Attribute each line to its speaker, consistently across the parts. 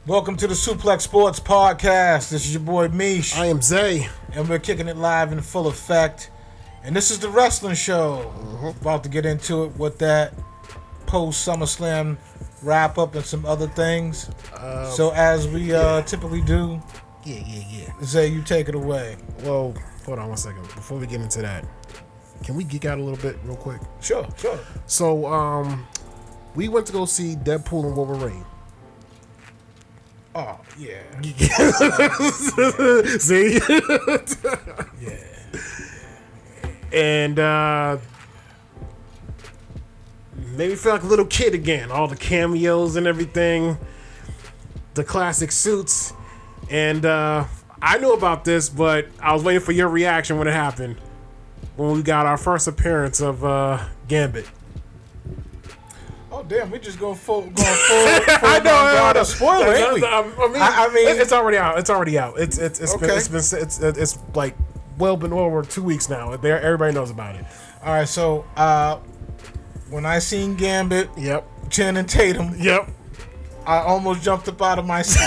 Speaker 1: Welcome to the Suplex Sports Podcast. This is your boy Mish.
Speaker 2: I am Zay.
Speaker 1: And we're kicking it live in full effect. And this is the wrestling show. About to get into it with that post SummerSlam wrap up and some other things. So as we typically do, Zay, you take it away.
Speaker 2: Well, hold on one second. Before we get into that, can we geek out a little bit real quick?
Speaker 1: Sure.
Speaker 2: So, we went to go see Deadpool and Wolverine.
Speaker 1: Oh, yeah.
Speaker 2: See?
Speaker 1: Yeah.
Speaker 2: And made me feel like a little kid again. All the cameos and everything. The classic suits. And I knew about this, but I was waiting for your reaction when it happened. When we got our first appearance of Gambit.
Speaker 1: Oh damn! We just going full. I know. Spoiler, ain't we?
Speaker 2: I mean, it's already out. It's
Speaker 1: okay.
Speaker 2: It's like been over 2 weeks now. Everybody knows about it.
Speaker 1: All right. So when I seen Gambit,
Speaker 2: yep,
Speaker 1: Channing Tatum,
Speaker 2: yep,
Speaker 1: I almost jumped up out of my seat.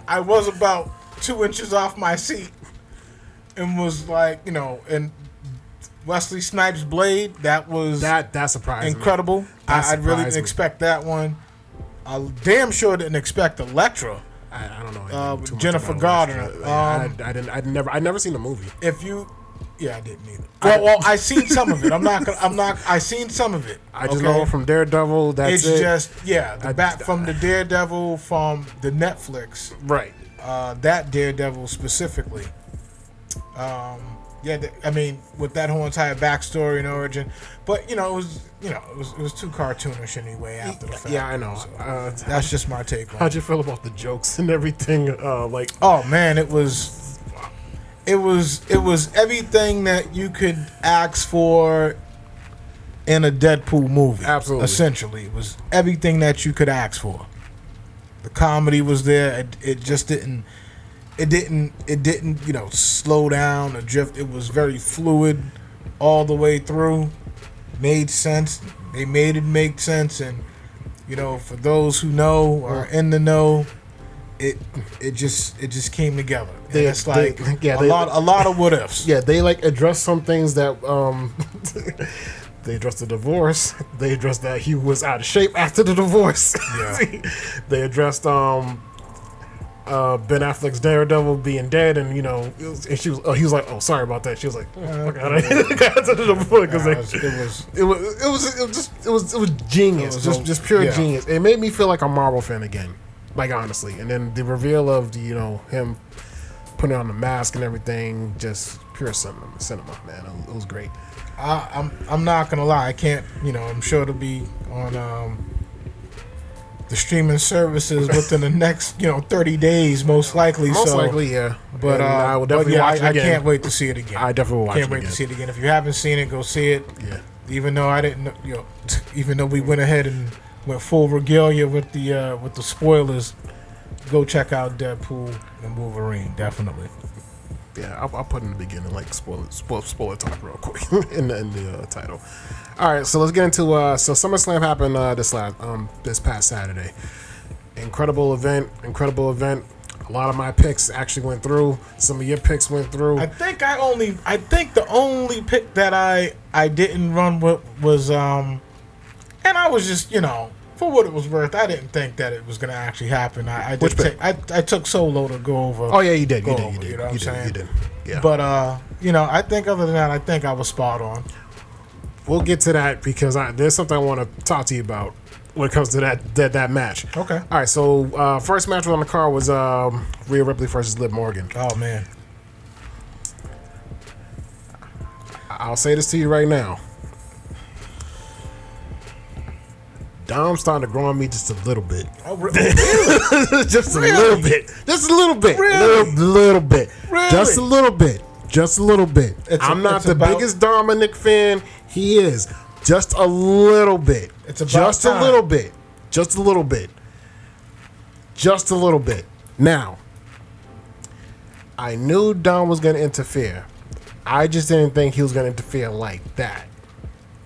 Speaker 1: I was about 2 inches off my seat, and was like, and Wesley Snipes' blade, that
Speaker 2: surprised
Speaker 1: incredible.
Speaker 2: Me.
Speaker 1: I really didn't expect that one. I damn sure didn't expect Elektra.
Speaker 2: I don't know.
Speaker 1: Jennifer Garner.
Speaker 2: I never seen the movie.
Speaker 1: I didn't either. Well, I seen some of it. I seen some of it.
Speaker 2: I just know from Daredevil. That's it.
Speaker 1: It's just from the Daredevil from the Netflix.
Speaker 2: Right.
Speaker 1: That Daredevil specifically. With that whole entire backstory and origin, but it was too cartoonish anyway after the fact.
Speaker 2: Yeah, I know.
Speaker 1: So, that's just my take on it.
Speaker 2: How'd you feel about the jokes and everything?
Speaker 1: Oh man, it was everything that you could ask for in a Deadpool movie.
Speaker 2: Absolutely.
Speaker 1: Essentially, it was everything that you could ask for. The comedy was there. It just didn't. It didn't, slow down or drift. It was very fluid all the way through. Made sense. They made it make sense. And, for those who know or in the know, it just came together. It's like a lot of what ifs.
Speaker 2: Yeah, they addressed some things that they addressed the divorce. They addressed that he was out of shape after the divorce.
Speaker 1: Yeah.
Speaker 2: They addressed Ben Affleck's Daredevil being dead, and he was like, "Oh, sorry about that." She was like, it was genius, just pure genius. It made me feel like a Marvel fan again, honestly. And then the reveal of him putting on the mask and everything, just pure cinema, man. It was great.
Speaker 1: I'm not gonna lie, I can't. I'm sure it'll be on the streaming services within the next 30 days, most likely.
Speaker 2: Most likely, yeah.
Speaker 1: But
Speaker 2: I will definitely watch it again.
Speaker 1: I can't wait to see it again.
Speaker 2: I definitely will watch it again.
Speaker 1: Can't wait to see it again. If you haven't seen it, go see it.
Speaker 2: Yeah.
Speaker 1: Even though I didn't, even though we went ahead and went full regalia with the spoilers, go check out Deadpool and Wolverine. Definitely.
Speaker 2: Yeah, I'll put in the beginning spoiler talk real quick in the title. All right, so let's get into so SummerSlam happened this past Saturday. Incredible event. A lot of my picks actually went through. Some of your picks went through.
Speaker 1: I think the only pick that I didn't run with was and I was just for what it was worth, I didn't think that it was going to actually happen. I took Solo to go over.
Speaker 2: Oh yeah, you did.
Speaker 1: You know what I'm saying?
Speaker 2: You did. Yeah.
Speaker 1: But I think other than that, I think I was spot on.
Speaker 2: We'll get to that because there's something I want to talk to you about when it comes to that match.
Speaker 1: Okay.
Speaker 2: All right. So first match on the card was Rhea Ripley versus Liv Morgan.
Speaker 1: Oh man.
Speaker 2: I'll say this to you right now. Dom's starting to grow on me just a little bit.
Speaker 1: Oh, really?
Speaker 2: Just a little bit. Just a little bit.
Speaker 1: Really?
Speaker 2: Little bit.
Speaker 1: Really?
Speaker 2: Just a little bit. Just a little bit. I'm not the biggest Dominic fan. He is. Just a little bit.
Speaker 1: It's about
Speaker 2: just
Speaker 1: time.
Speaker 2: A little bit. Just a little bit. Just a little bit. Now, I knew Dom was going to interfere. I just didn't think he was going to interfere like that.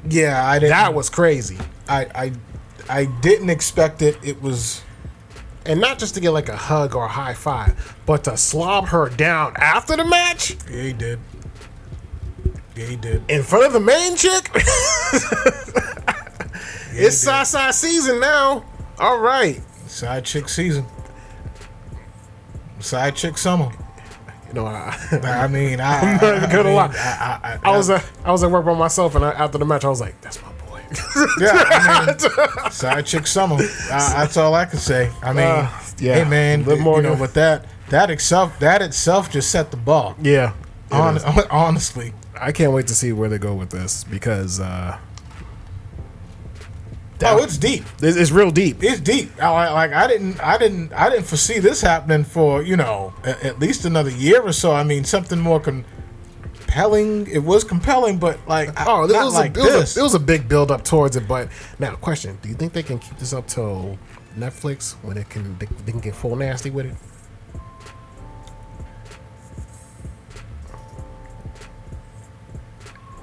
Speaker 1: Yeah, I didn't.
Speaker 2: That was crazy.
Speaker 1: I didn't expect it. It was
Speaker 2: And not just to get like a hug or a high five, but to slob her down after the match.
Speaker 1: Yeah, he did. Yeah, he did.
Speaker 2: In front of the main chick. It's Sasa season now. All right.
Speaker 1: Side chick season. Side chick summer.
Speaker 2: You know,
Speaker 1: I mean,
Speaker 2: I'm not even gonna lie. I was at work by myself, and after the match, I was like, "That's my boy."
Speaker 1: Yeah, I mean, side chick summer. That's all I can say. I mean,
Speaker 2: yeah.
Speaker 1: Hey man, you know, with that itself just set the bar.
Speaker 2: Yeah.
Speaker 1: Honestly,
Speaker 2: I can't wait to see where they go with this because.
Speaker 1: It's deep.
Speaker 2: It's real deep.
Speaker 1: It's deep. I didn't foresee this happening for, you know, at least another year or so. I mean, something more compelling. It was compelling, but like,
Speaker 2: it was a big build up towards it. But now, question: do you think they can keep this up till Netflix when they can get full nasty with it?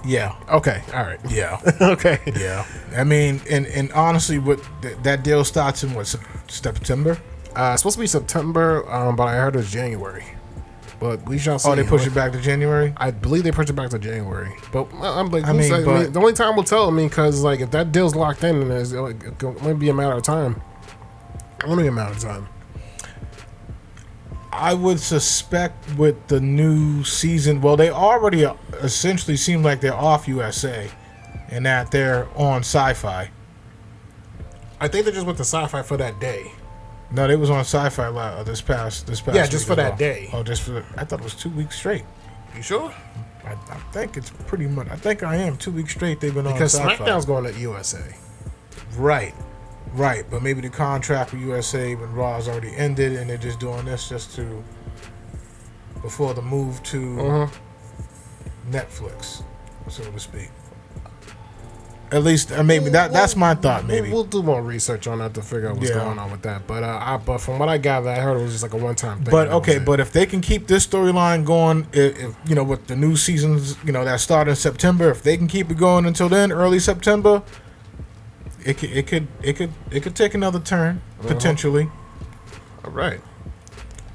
Speaker 1: Yeah.
Speaker 2: Okay. All right.
Speaker 1: Yeah.
Speaker 2: Okay.
Speaker 1: Yeah. I mean, and honestly, what that deal starts in September?
Speaker 2: It's supposed to be September, but I heard it was January. But we shall see.
Speaker 1: Oh, they push it back to January?
Speaker 2: I believe they push it back to January. But I'm like, the only time will tell. I mean, because like if that deal's locked in, then it's might be a matter of time. Only a matter of time.
Speaker 1: I would suspect with the new season, well, they already essentially seem like they're off USA and that they're on Sci-Fi.
Speaker 2: I think they just went to Sci-Fi for that day.
Speaker 1: No, they was on Sci-Fi this past.
Speaker 2: Yeah, just for that day.
Speaker 1: Oh, I thought it was 2 weeks straight.
Speaker 2: You sure?
Speaker 1: I think it's pretty much. I think I am 2 weeks straight. They've been
Speaker 2: because
Speaker 1: on Sci-Fi.
Speaker 2: Because SmackDown's going to USA.
Speaker 1: Right, but maybe the contract with USA when Raw's already ended, and they're just doing this just before the move to Netflix, so to speak. At least, maybe that's my thought. Maybe
Speaker 2: we'll do more research on that to figure out what's going on with that. But from what I gather, I heard it was just like a one-time thing.
Speaker 1: But okay, but if they can keep this storyline going, if you know, with the new seasons, you know, that start in September, if they can keep it going until then, early September. It could take another turn potentially.
Speaker 2: All right.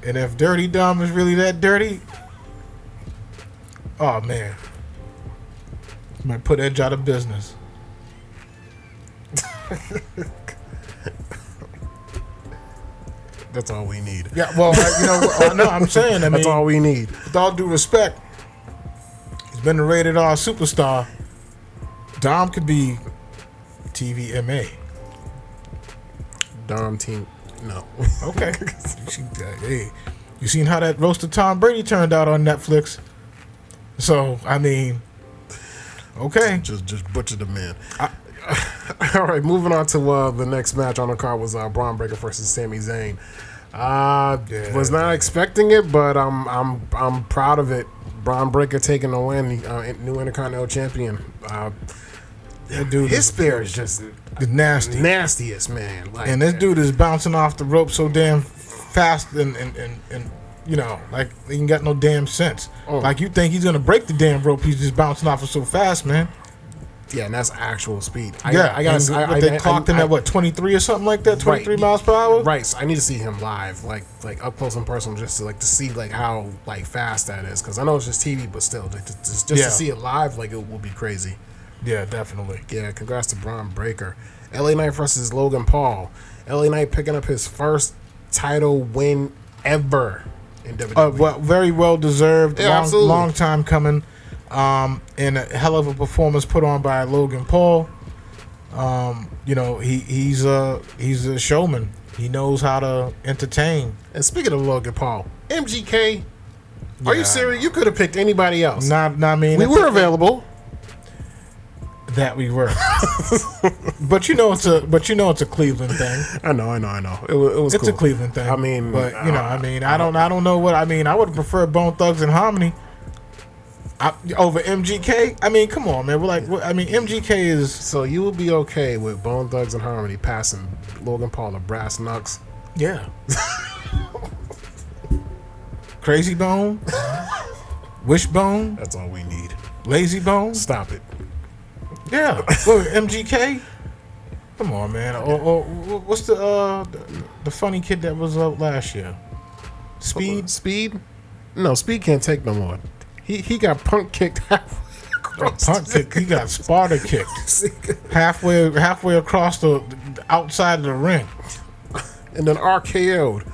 Speaker 1: And if Dirty Dom is really that dirty, oh man, might put Edge out of business.
Speaker 2: That's all we need.
Speaker 1: Yeah, well, no, I'm saying. I mean,
Speaker 2: that's all we need.
Speaker 1: With all due respect, he's been a rated R superstar. Dom could be TVMA.
Speaker 2: Dom team, no.
Speaker 1: Okay. Hey, you seen how that roasted Tom Brady turned out on Netflix? So I mean, okay.
Speaker 2: Just butcher the man. All right, moving on to the next match on the card was Braun Breaker versus Sami Zayn. Was not expecting it, but I'm proud of it. Braun Breaker taking the win, new Intercontinental Champion.
Speaker 1: Dude,
Speaker 2: his spear is just
Speaker 1: nasty,
Speaker 2: nastiest, man. Like,
Speaker 1: and this dude is bouncing off the rope so damn fast, and you know, like he ain't got no damn sense. Like you think he's gonna break the damn rope? He's just bouncing off it so fast, man.
Speaker 2: Yeah, and that's actual speed.
Speaker 1: They clocked him at what, 23 or something like that, 23 miles per hour.
Speaker 2: Right. So I need to see him live, like up close and personal, just to see like how like fast that is. Because I know it's just TV, but still, just to see it live, like it will be crazy.
Speaker 1: Yeah, definitely.
Speaker 2: Yeah, congrats to Braun Breaker. LA Knight versus Logan Paul. LA Knight picking up his first title win ever in WWE.
Speaker 1: Very well deserved.
Speaker 2: Yeah,
Speaker 1: long time coming. And a hell of a performance put on by Logan Paul. You know, he's a showman. He knows how to entertain.
Speaker 2: And speaking of Logan Paul, MGK, are you serious? You could have picked anybody else.
Speaker 1: I mean,
Speaker 2: we were available.
Speaker 1: That we were, but you know it's a Cleveland thing.
Speaker 2: I know. It was.
Speaker 1: It's
Speaker 2: cool.
Speaker 1: a Cleveland thing.
Speaker 2: I mean,
Speaker 1: but I don't know what I mean. I would prefer Bone Thugs and Harmony over MGK. I mean, come on, man. MGK is.
Speaker 2: So you would be okay with Bone Thugs and Harmony passing Logan Paul the Brass Knucks?
Speaker 1: Yeah. Crazy Bone, Wishbone.
Speaker 2: That's all we need.
Speaker 1: Lazy Bone.
Speaker 2: Stop it.
Speaker 1: Yeah. Look, MGK. Come on, man. Or what's the funny kid that was out last year? Speed?
Speaker 2: Speed? No, Speed can't take no more. He got punk kicked halfway across.
Speaker 1: Punk kick. He got Sparta kicked halfway across the outside of the ring,
Speaker 2: and then RKO'd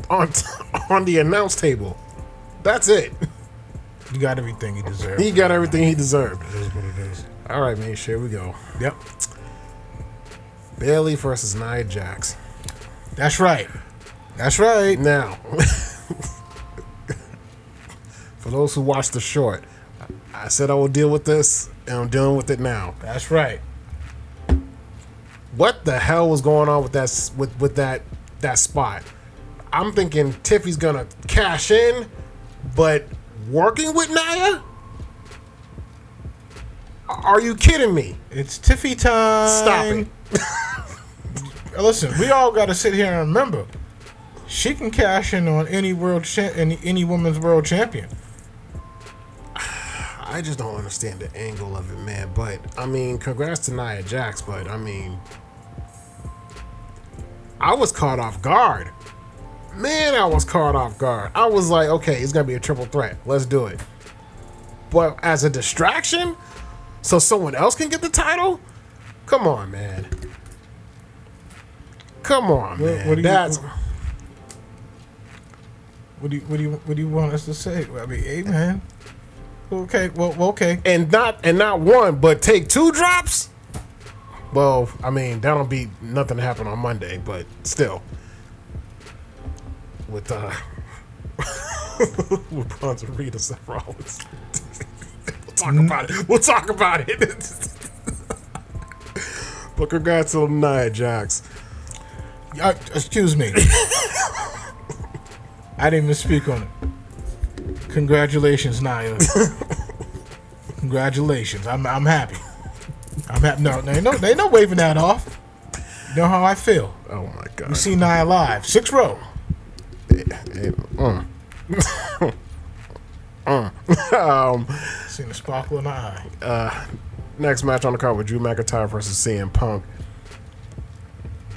Speaker 2: on the announce table. That's it.
Speaker 1: He got everything he deserved.
Speaker 2: He got everything he deserved.
Speaker 1: It is what it is.
Speaker 2: All right, man. Here we go.
Speaker 1: Yep.
Speaker 2: Bailey versus Nia Jax.
Speaker 1: That's right. That's right.
Speaker 2: Now, for those who watched the short, I said I would deal with this, and I'm dealing with it now.
Speaker 1: That's right.
Speaker 2: What the hell was going on with that spot? I'm thinking Tiffy's gonna cash in, but working with Nia? Are you kidding me?
Speaker 1: It's Tiffy time.
Speaker 2: Stop it.
Speaker 1: Listen, we all got to sit here and remember, she can cash in on any any women's world champion.
Speaker 2: I just don't understand the angle of it, man. But I mean, congrats to Nia Jax. But I mean, I was caught off guard. Man, I was caught off guard. I was like, okay, it's gonna be a triple threat. Let's do it. But as a distraction, so someone else can get the title? Come on, man. Come on, man.
Speaker 1: What do you want us to say? I mean, hey, man. Okay, well, okay.
Speaker 2: And not one, but take 2 drops? Well, I mean, that'll be nothing to happen on Monday, but still. With with Bronze Rita, Seth Rollins. We'll talk about it. But congrats to Nia Jax.
Speaker 1: Excuse me. I didn't even speak on it. Congratulations, Nia. Congratulations. I'm happy. I'm happy. No, they no waving that off. You know how I feel.
Speaker 2: Oh my god.
Speaker 1: You see Nia live, 6th row. Seen the sparkle in the eye.
Speaker 2: Next match on the card with Drew McIntyre versus CM Punk.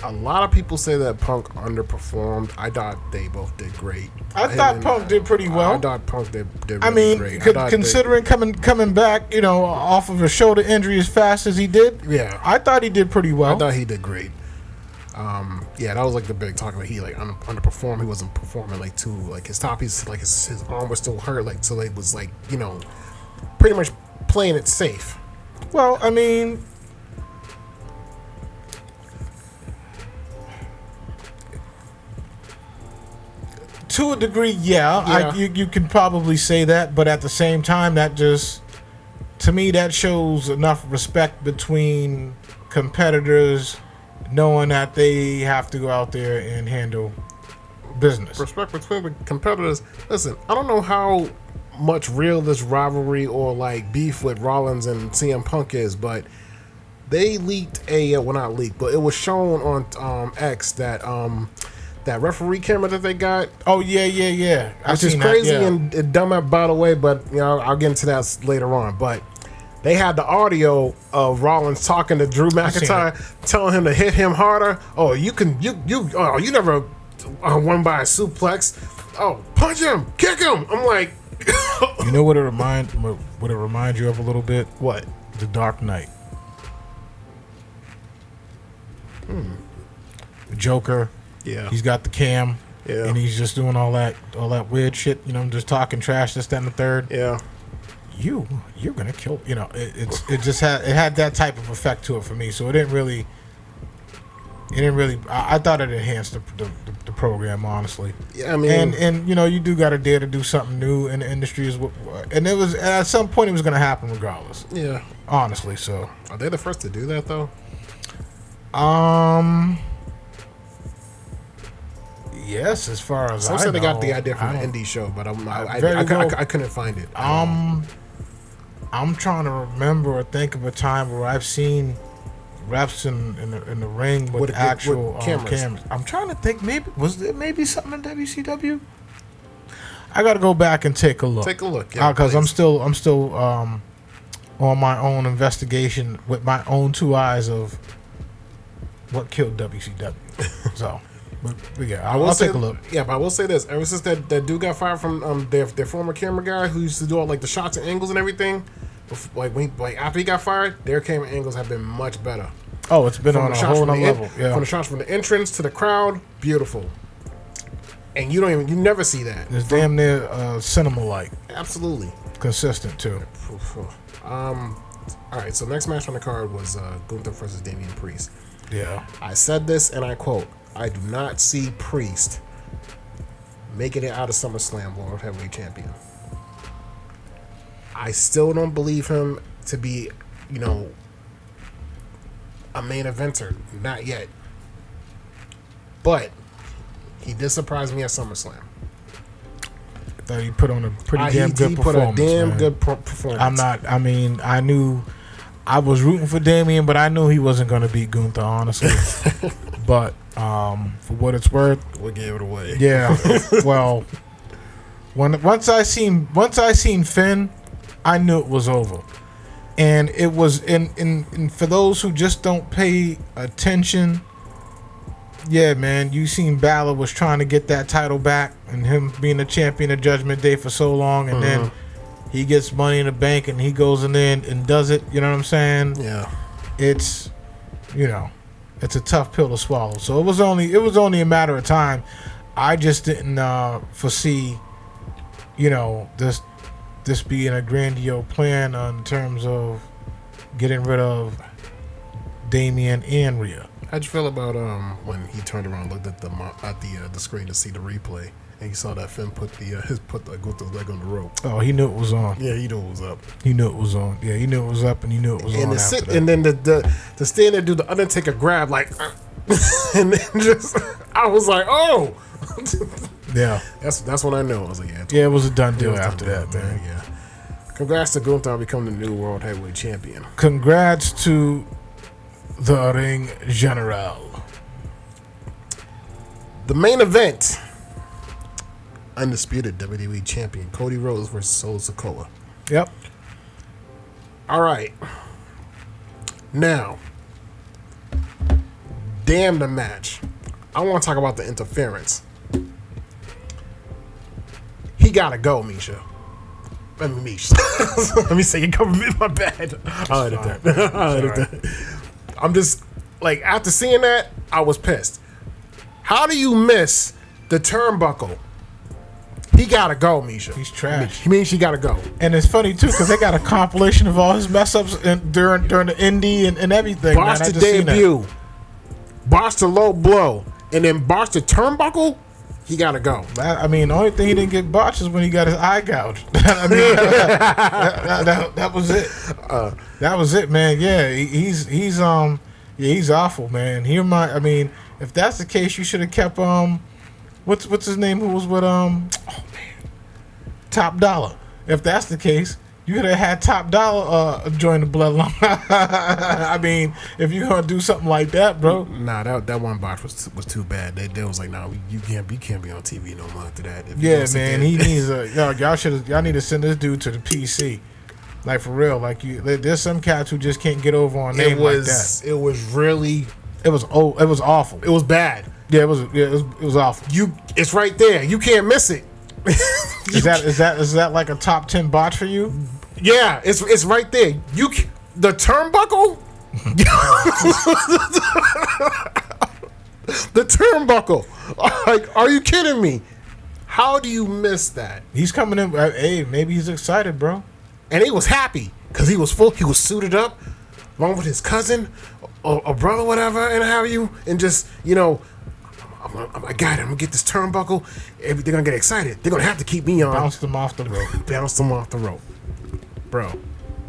Speaker 2: A lot of people say that Punk underperformed. I thought they both did great.
Speaker 1: I thought Punk did pretty well.
Speaker 2: I thought Punk did really
Speaker 1: I mean,
Speaker 2: great.
Speaker 1: Considering coming back, off of a shoulder injury as fast as he did,
Speaker 2: yeah,
Speaker 1: I thought he did pretty well.
Speaker 2: I thought he did great. Yeah, that was like the big talk about he like underperformed. He wasn't performing like too like his top. His arm was still hurt. Like so, it was like pretty much playing it safe.
Speaker 1: Well, I mean, to a degree, yeah. You can probably say that, but at the same time, that just to me that shows enough respect between competitors, knowing that they have to go out there and handle business.
Speaker 2: Respect between the competitors. Listen, I don't know how much real this rivalry or like beef with Rollins and CM Punk is, but they leaked not leaked, but it was shown on X that that referee camera that they got.
Speaker 1: Oh yeah.
Speaker 2: Which is crazy and dumb by the way, but I'll get into that later on. But they had the audio of Rollins talking to Drew McIntyre, telling him to hit him harder. Oh, you never won by a suplex. Oh, punch him, kick him. I'm like,
Speaker 1: you know what it reminds you of a little bit?
Speaker 2: What?
Speaker 1: The Dark Knight. The Joker.
Speaker 2: Yeah.
Speaker 1: He's got the cam.
Speaker 2: Yeah.
Speaker 1: And he's just doing all that weird shit. Just talking trash, this, that, and the third.
Speaker 2: Yeah.
Speaker 1: You're gonna kill. It had that type of effect to it for me. So it didn't really. I thought it enhanced the program, honestly.
Speaker 2: Yeah, I mean,
Speaker 1: and you do got to dare to do something new in the industry and it was at some point it was gonna happen regardless.
Speaker 2: Yeah.
Speaker 1: Honestly, so
Speaker 2: are they the first to do that though?
Speaker 1: Yes, as far as
Speaker 2: Some
Speaker 1: I
Speaker 2: said
Speaker 1: know,
Speaker 2: they got the idea from an indie show, but I couldn't find it.
Speaker 1: I'm trying to remember or think of a time where I've seen refs in the ring with actual cameras. I'm trying to think. Was there something in WCW? I got to go back and take a look.
Speaker 2: Take a look, yeah.
Speaker 1: Because I'm still on my own investigation with my own 2 eyes of what killed WCW. So, but yeah, I'll take a look.
Speaker 2: Yeah, but I will say this: ever since that dude got fired from their former camera guy who used to do all like the shots and angles and everything, after he got fired, their camera angles have been much better.
Speaker 1: Oh, it's been on a whole nother level. Yeah.
Speaker 2: From the shots from the entrance to the crowd, beautiful. And you never see that.
Speaker 1: It's damn near cinema-like.
Speaker 2: Absolutely.
Speaker 1: Consistent too.
Speaker 2: All right, so next match on the card was Gunther versus Damian Priest.
Speaker 1: Yeah.
Speaker 2: I said this, and I quote, I do not see Priest making it out of SummerSlam World Heavyweight Champion. I still don't believe him to be, a main eventer. Not yet. But he did surprise me at SummerSlam.
Speaker 1: I thought he put on a pretty damn good performance.
Speaker 2: He put a damn good performance.
Speaker 1: I knew I was rooting for Damian, but I knew he wasn't going to beat Gunther, honestly. But for what it's worth,
Speaker 2: we gave it away.
Speaker 1: Yeah. Well, once I seen Finn, I knew it was over. And it was in for those who just don't pay attention. Yeah, man, you seen Balor was trying to get that title back, and him being a champion of Judgment Day for so long, and then he gets Money in the Bank, and he goes in there and does it. You know what I'm saying?
Speaker 2: Yeah.
Speaker 1: It's, it's a tough pill to swallow. So it was only a matter of time. I just didn't foresee, this being a grandiose plan in terms of getting rid of Damian and Rhea.
Speaker 2: How'd you feel about when he turned around and looked at the screen to see the replay, and he saw that Finn put Gunther's leg on the rope?
Speaker 1: Oh, he knew it was on.
Speaker 2: Yeah, he knew it was up.
Speaker 1: He knew it was on. Yeah, he knew it was up, and he knew it was on. After that.
Speaker 2: And then the stand there, do the Undertaker grab and then just I was like, oh.
Speaker 1: Yeah,
Speaker 2: that's when I knew. I was like,
Speaker 1: yeah, it was a done deal after that, man.
Speaker 2: Yeah. Congrats to Gunther on becoming the new World Heavyweight Champion.
Speaker 1: Congrats to the Ring General.
Speaker 2: The main event: undisputed WWE Champion Cody Rhodes versus Solo Sikoa.
Speaker 1: Yep.
Speaker 2: All right. Now, damn the match. I want to talk about the interference. He gotta go, Misha. Let me say you covered me. My bad. I'll edit that. I'm just like, after seeing that, I was pissed. How do you miss the turnbuckle? He gotta go, Misha.
Speaker 1: He's trash.
Speaker 2: He means he gotta go.
Speaker 1: And it's funny too because they got a compilation of all his mess ups during the indie and everything.
Speaker 2: Botched the debut, botched the low blow, and then botched the turnbuckle. He gotta go.
Speaker 1: The only thing he didn't get botched is when he got his eye gouged. That was it. That was it, man. Yeah, he's awful, man. If that's the case, you should have kept what's his name? Who was with Top Dollar. If that's the case, you could have had Top Dollar join the bloodline. If you're gonna do something like that, bro.
Speaker 2: Nah, that one botch was too bad. They was like, nah, you can't be on TV no more after that.
Speaker 1: Yeah, man, he needs y'all need to send this dude to the PC. Like, for real. Like, there's some cats who just can't get over on name like that.
Speaker 2: It was really.
Speaker 1: It was awful.
Speaker 2: It was bad.
Speaker 1: Yeah, it was awful.
Speaker 2: It's right there. You can't miss it.
Speaker 1: Is that like a top 10 botch for you?
Speaker 2: Yeah, it's right there. The turnbuckle. The turnbuckle. Like, are you kidding me? How do you miss that?
Speaker 1: He's coming in. Hey, maybe he's excited, bro.
Speaker 2: And he was happy because he was full. He was suited up, along with his cousin or brother, whatever, and have you, and just I got it. I'm gonna get this turnbuckle. They're gonna get excited. They're gonna have to keep me on.
Speaker 1: Bounced him off the rope.
Speaker 2: Bounced him off the rope, bro.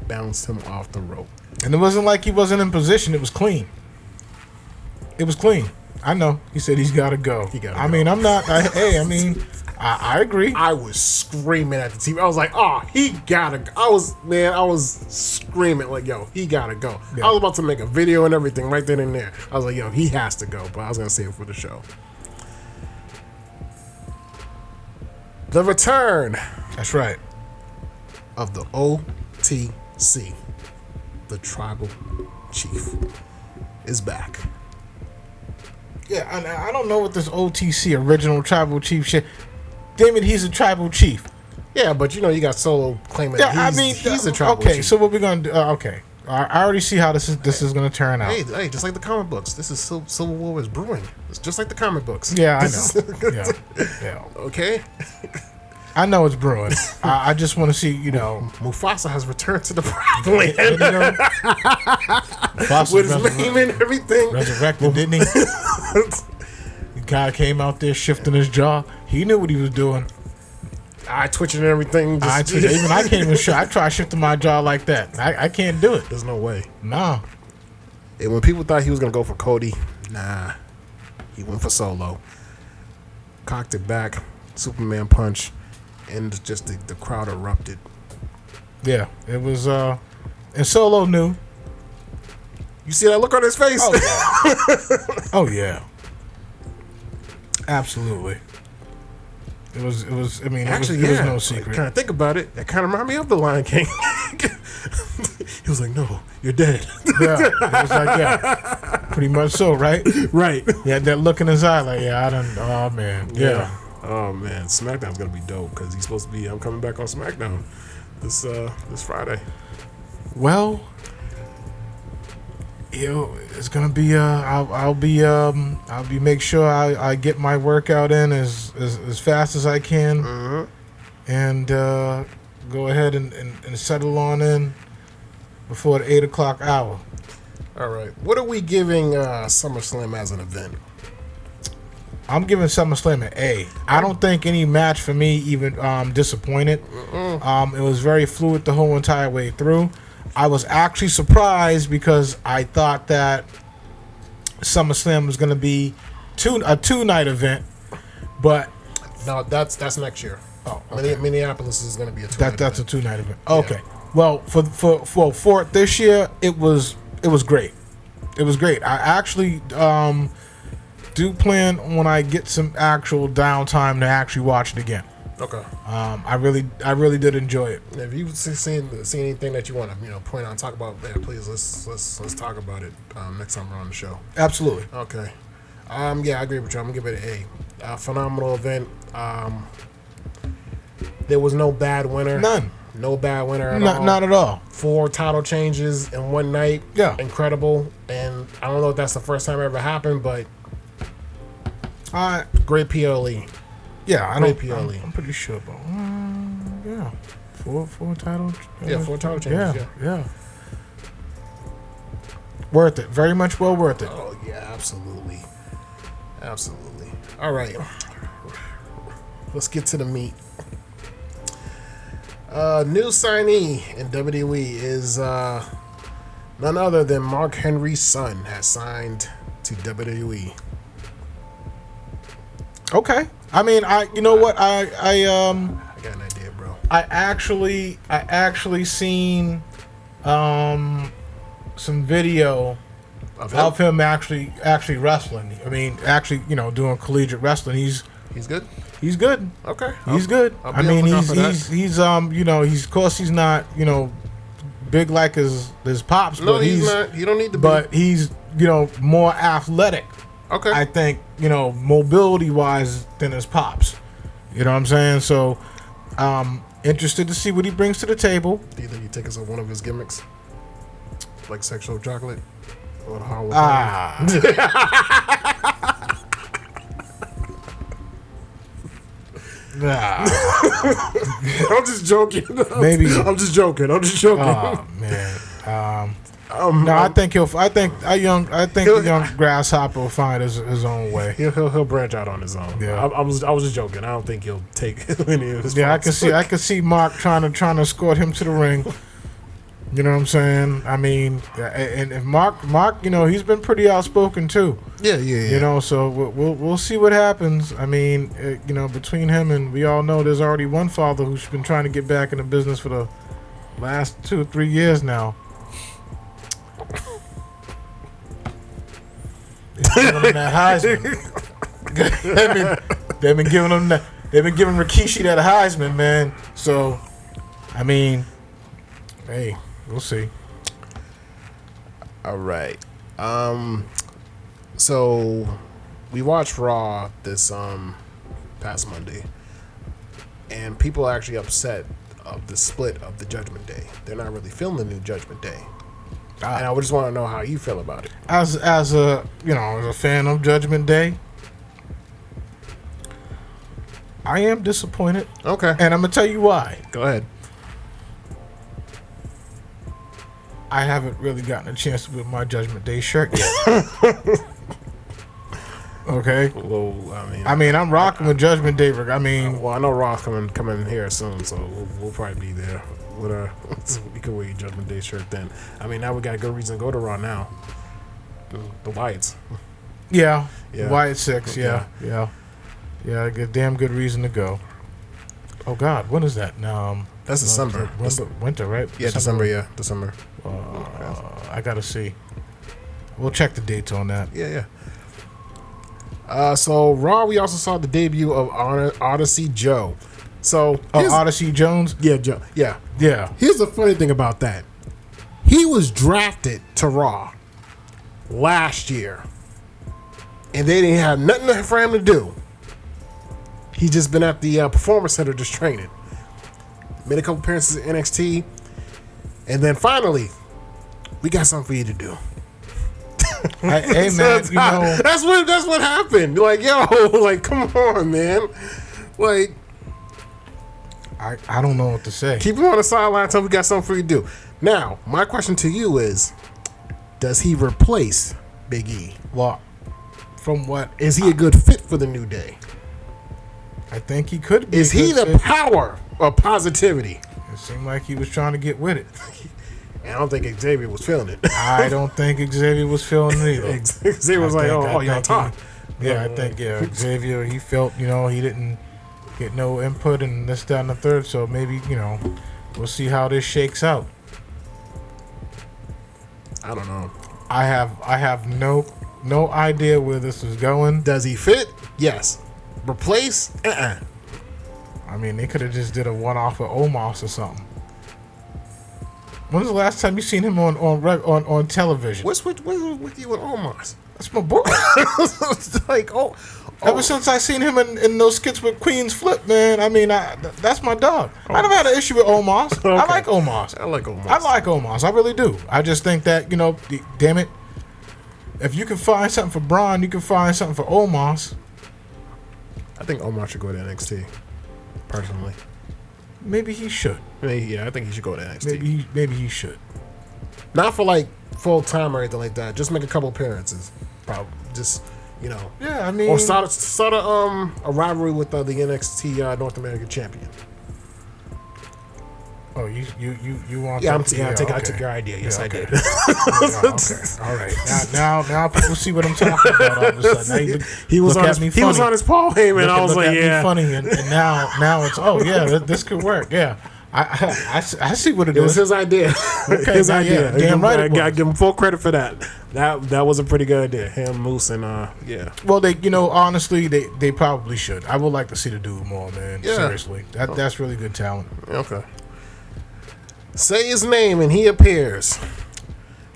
Speaker 2: Bounced him off the rope.
Speaker 1: And it wasn't like he wasn't in position. It was clean. It was clean. I know. He said he's got to go. I'm not. I agree.
Speaker 2: I was screaming at the TV. I was like, "Oh, he gotta go." I was screaming like, "Yo, he gotta go." Yeah. I was about to make a video and everything right then and there. I was like, "Yo, he has to go," but I was gonna save it for the show. The return.
Speaker 1: That's right.
Speaker 2: Of the OTC, the Tribal Chief, is back.
Speaker 1: Yeah, I don't know what this OTC, original tribal chief shit. Damn it, he's a tribal chief.
Speaker 2: Yeah, but you got Solo claiming he's a tribal
Speaker 1: okay,
Speaker 2: chief.
Speaker 1: so what we gonna do? Okay, I already see how this is gonna turn out.
Speaker 2: Hey, just like the comic books, this is Civil War is brewing. It's just like the comic books.
Speaker 1: Yeah, I know. Yeah.
Speaker 2: Okay.
Speaker 1: I know it's brewing. I just want to see,
Speaker 2: Mufasa has returned to the proper land. With his name and everything.
Speaker 1: Resurrected, didn't he? The guy came out there shifting his jaw. He knew what he was doing.
Speaker 2: Eye twitching and everything.
Speaker 1: Even I can't even show. I try shifting my jaw like that. I can't do it.
Speaker 2: There's no way.
Speaker 1: No.
Speaker 2: And when people thought he was going to go for Cody, nah. He went for Solo. Cocked it back. Superman punch. And just the crowd erupted.
Speaker 1: Yeah, it was. And Solo knew.
Speaker 2: You see that look on his face?
Speaker 1: Oh yeah. Oh yeah. Absolutely. It was. I mean,
Speaker 2: actually,
Speaker 1: it was no secret.
Speaker 2: Kind of think about it. That kind of reminded me of the Lion King. He was like, "No, you're dead."
Speaker 1: Yeah, it was like, yeah, pretty much so, right?
Speaker 2: Right.
Speaker 1: He had that look in his eye, like, yeah, I don't. Oh man, yeah.
Speaker 2: Oh man, SmackDown's gonna be dope because he's supposed to be. I'm coming back on SmackDown this Friday.
Speaker 1: Well, it's gonna be. I'll be make sure I get my workout in as fast as I can, and go ahead and settle on in before the 8 o'clock hour.
Speaker 2: All right. What are we giving SummerSlam as an event?
Speaker 1: I'm giving SummerSlam an A. I don't think any match for me even disappointed. It was very fluid the whole entire way through. I was actually surprised because I thought that SummerSlam was going to be a two-night event, but
Speaker 2: no, that's next year.
Speaker 1: Oh, okay.
Speaker 2: Minneapolis is going to be a two-night
Speaker 1: That's a two-night event. Okay. Yeah. Well, for this year, it was great. It was great. I actually do plan when I get some actual downtime to actually watch it again.
Speaker 2: Okay.
Speaker 1: I really did enjoy it.
Speaker 2: If you've seen anything that you want to point out and talk about, please let's talk about it next time we're on the show.
Speaker 1: Absolutely.
Speaker 2: Okay. Yeah, I agree with you. I'm gonna give it an A. Phenomenal event. There was no bad winner.
Speaker 1: None.
Speaker 2: No bad winner at all.
Speaker 1: Not at all.
Speaker 2: 4 title changes in one night.
Speaker 1: Yeah.
Speaker 2: Incredible. And I don't know if that's the first time it ever happened, but great PLE.
Speaker 1: Yeah,
Speaker 2: I'm
Speaker 1: pretty sure about. Yeah, four title.
Speaker 2: 4 title changes.
Speaker 1: Yeah. Worth it. Very much well worth it.
Speaker 2: Oh yeah, absolutely. All right, let's get to the meat. New signee in WWE is none other than Mark Henry's son has signed to WWE. Okay.
Speaker 1: I mean, you know what? I
Speaker 2: got an idea, bro.
Speaker 1: I actually seen some video of him actually wrestling. I mean, actually, doing collegiate wrestling. He's
Speaker 2: good.
Speaker 1: He's good.
Speaker 2: Okay.
Speaker 1: He's good. I mean, he's of course he's not, big like his pops,
Speaker 2: no,
Speaker 1: but
Speaker 2: he's not. He don't need to be.
Speaker 1: But he's, more athletic.
Speaker 2: Okay.
Speaker 1: I think, mobility wise than his pops. You know what I'm saying? So, interested to see what he brings to the table.
Speaker 2: Do you think he takes us on one of his gimmicks? Like sexual chocolate? Or Hall I'm just joking.
Speaker 1: Maybe.
Speaker 2: I'm just joking.
Speaker 1: Oh man. No, I think a young grasshopper will find his own way.
Speaker 2: He'll branch out on his own.
Speaker 1: Yeah.
Speaker 2: I was just joking. I don't think he'll take any of his.
Speaker 1: Yeah, I can see Mark trying to escort him to the ring. You know what I'm saying? I mean, and if Mark, he's been pretty outspoken too.
Speaker 2: Yeah.
Speaker 1: So we'll see what happens. I mean, between him and we all know there's already one father who's been trying to get back in the business for the last 2 or 3 years now. They've been giving him that Heisman. they've been giving him that. They've been giving Rikishi that Heisman, man. So, I mean, hey, we'll see.
Speaker 2: All right. So we watched Raw this past Monday, and people are actually upset of the split of the Judgment Day. They're not really feeling the new Judgment Day. And I just want to know how you feel about it.
Speaker 1: As a as a fan of Judgment Day, I am disappointed.
Speaker 2: Okay.
Speaker 1: And I'm gonna tell you why.
Speaker 2: Go ahead.
Speaker 1: I haven't really gotten a chance to put my Judgment Day shirt yet. Okay.
Speaker 2: Well,
Speaker 1: I'm rocking with Judgment Day. I
Speaker 2: know Raw's coming here soon, so we'll probably be there with so we can wear your Judgment Day shirt then. Now we got a good reason to go to Raw now. The Wyatts.
Speaker 1: Yeah. Wyatt 6. Yeah. A damn good reason to go. Oh God, when is that?
Speaker 2: That's December.
Speaker 1: Winter, right?
Speaker 2: Yeah, December. December.
Speaker 1: I gotta see. We'll check the dates on that.
Speaker 2: Yeah. So Raw, we also saw the debut of Odyssey Joe. So
Speaker 1: Odyssey Jones.
Speaker 2: Yeah, Joe. Yeah. Here's the funny thing about that. He was drafted to Raw last year, and they didn't have nothing for him to do. He's just been at the Performance Center just training. Made a couple appearances at NXT, and then finally, we got something for you to do.
Speaker 1: Hey man,
Speaker 2: that's what happened. Like, yo, like, come on, man. Like,
Speaker 1: I don't know what to say.
Speaker 2: Keep him on the sideline until we got something for you to do. Now, my question to you is, does he replace Big E?
Speaker 1: Well, from what
Speaker 2: is he a good fit for the New Day?
Speaker 1: I think he could be.
Speaker 2: Is he the power of positivity?
Speaker 1: It seemed like he was trying to get with it.
Speaker 2: I don't think Xavier was feeling it.
Speaker 1: I don't think Xavier was feeling it either.
Speaker 2: Xavier was y'all talk.
Speaker 1: I think Xavier, he felt, he didn't get no input and this, that, and the third. So maybe, we'll see how this shakes out.
Speaker 2: I don't know.
Speaker 1: I have no idea where this is going.
Speaker 2: Does he fit? Yes. Replace?
Speaker 1: They could have just did a one-off with Omos or something. When was the last time you seen him on television?
Speaker 2: What's with you with Omos?
Speaker 1: That's my boy.
Speaker 2: Like,
Speaker 1: ever since I seen him in those skits with Queen's Flip, man. That's my dog. I never had an issue with Omos. Okay. I like Omos.
Speaker 2: I like Omos.
Speaker 1: I really do. I just think that, damn it, if you can find something for Braun, you can find something for Omos.
Speaker 2: I think Omos should go to NXT, personally.
Speaker 1: Maybe he should.
Speaker 2: Yeah, I think he should go to
Speaker 1: NXT. Maybe he should.
Speaker 2: Not for like full time or anything like that. Just make a couple appearances. Probably. Just,
Speaker 1: Yeah,
Speaker 2: or start a rivalry with the NXT North American champion.
Speaker 1: Oh, you want?
Speaker 2: Yeah, I took your idea. Yes, I did.
Speaker 1: Okay. All right. Now people see what I'm talking about. All of a sudden,
Speaker 2: he was on his Paul Heyman. I was like, yeah,
Speaker 1: funny. And now it's this could work. Yeah, I see what it is.
Speaker 2: It was his idea.
Speaker 1: Okay,
Speaker 2: his idea.
Speaker 1: Yeah, damn right.
Speaker 2: I gotta give him full credit for that. That was a pretty good idea. Him, Moose, and yeah.
Speaker 1: Well, they honestly they probably should. I would like to see the dude more, man. Yeah. Seriously, that's really good talent.
Speaker 2: Okay. Say his name and he appears.